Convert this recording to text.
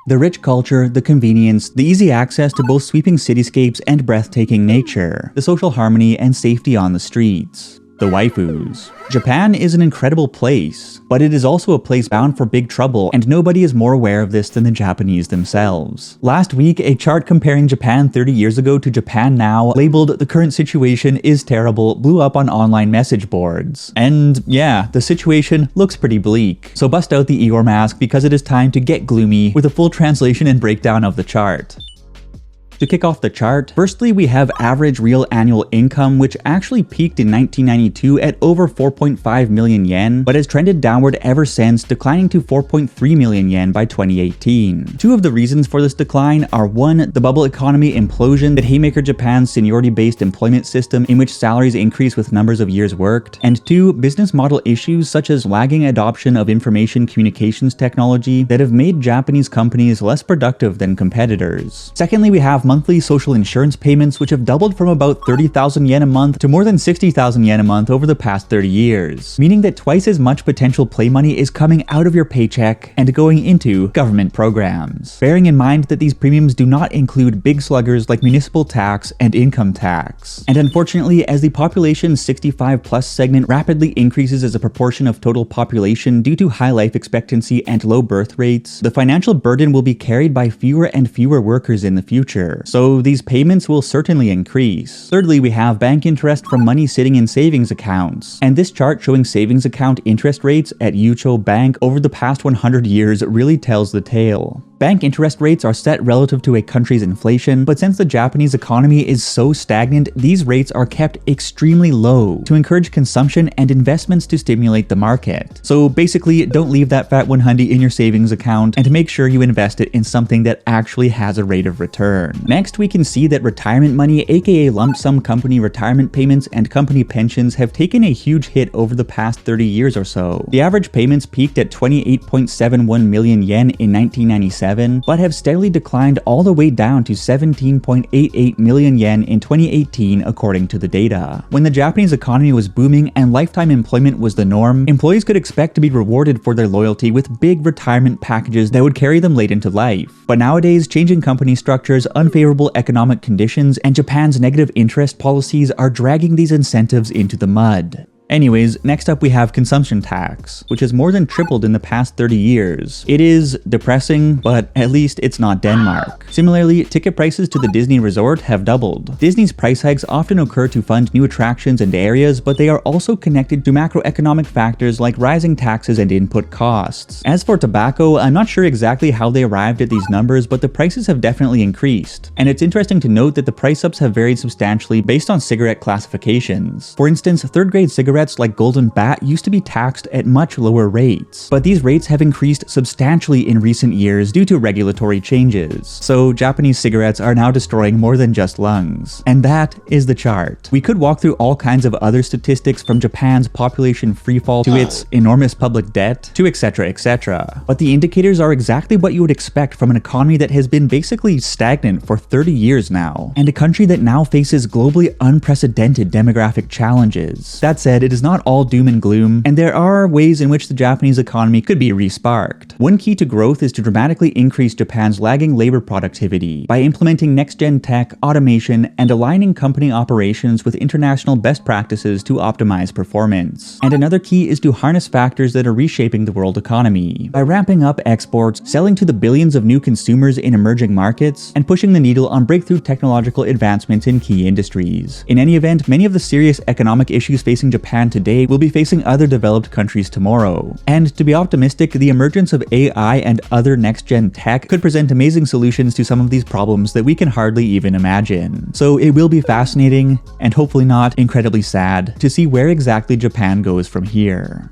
The rich culture, the convenience, the easy access to both sweeping cityscapes and breathtaking nature, the social harmony and safety on the streets. The waifus. Japan is an incredible place, but it is also a place bound for big trouble, and nobody is more aware of this than the Japanese themselves. Last week, a chart comparing Japan 30 years ago to Japan now, labeled "The current situation is terrible," blew up on online message boards. And yeah, the situation looks pretty bleak. So bust out the Eeyore mask because it is time to get gloomy with a full translation and breakdown of the chart. To kick off the chart, firstly we have average real annual income, which actually peaked in 1992 at over 4.5 million yen, but has trended downward ever since, declining to 4.3 million yen by 2018. Two of the reasons for this decline are: one, the bubble economy implosion that haymaker Japan's seniority-based employment system in which salaries increase with numbers of years worked, and two, business model issues such as lagging adoption of information communications technology that have made Japanese companies less productive than competitors. Secondly, we have monthly social insurance payments, which have doubled from about 30,000 yen a month to more than 60,000 yen a month over the past 30 years, meaning that twice as much potential play money is coming out of your paycheck and going into government programs. Bearing in mind that these premiums do not include big sluggers like municipal tax and income tax. And unfortunately, as the population 65 plus segment rapidly increases as a proportion of total population due to high life expectancy and low birth rates, the financial burden will be carried by fewer and fewer workers in the future. So these payments will certainly increase. Thirdly, we have bank interest from money sitting in savings accounts. And this chart showing savings account interest rates at Yucho Bank over the past 100 years really tells the tale. Bank interest rates are set relative to a country's inflation, but since the Japanese economy is so stagnant, these rates are kept extremely low to encourage consumption and investments to stimulate the market. So basically, don't leave that fat 100 in your savings account, and make sure you invest it in something that actually has a rate of return. Next, we can see that retirement money, aka lump sum company retirement payments and company pensions, have taken a huge hit over the past 30 years or so. The average payments peaked at 28.71 million yen in 1997, but have steadily declined all the way down to 17.88 million yen in 2018 according to the data. When the Japanese economy was booming and lifetime employment was the norm, employees could expect to be rewarded for their loyalty with big retirement packages that would carry them late into life. But nowadays, changing company structures, unfavorable economic conditions, and Japan's negative interest policies are dragging these incentives into the mud. Anyways, next up we have consumption tax, which has more than tripled in the past 30 years. It is depressing, but at least it's not Denmark. Similarly, ticket prices to the Disney resort have doubled. Disney's price hikes often occur to fund new attractions and areas, but they are also connected to macroeconomic factors like rising taxes and input costs. As for tobacco, I'm not sure exactly how they arrived at these numbers, but the prices have definitely increased. And it's interesting to note that the price ups have varied substantially based on cigarette classifications. For instance, third-grade cigarettes like Golden Bat used to be taxed at much lower rates, but these rates have increased substantially in recent years due to regulatory changes. So Japanese cigarettes are now destroying more than just lungs. And that is the chart. We could walk through all kinds of other statistics, from Japan's population freefall to its enormous public debt to etc, etc. But the indicators are exactly what you would expect from an economy that has been basically stagnant for 30 years now, and a country that now faces globally unprecedented demographic challenges. That said, it is not all doom and gloom, and there are ways in which the Japanese economy could be re-sparked. One key to growth is to dramatically increase Japan's lagging labor productivity by implementing next-gen tech, automation, and aligning company operations with international best practices to optimize performance. And another key is to harness factors that are reshaping the world economy by ramping up exports, selling to the billions of new consumers in emerging markets, and pushing the needle on breakthrough technological advancements in key industries. In any event, many of the serious economic issues facing Japan today will be facing other developed countries tomorrow. And to be optimistic, the emergence of AI and other next-gen tech could present amazing solutions to some of these problems that we can hardly even imagine. So it will be fascinating, and hopefully not incredibly sad, to see where exactly Japan goes from here.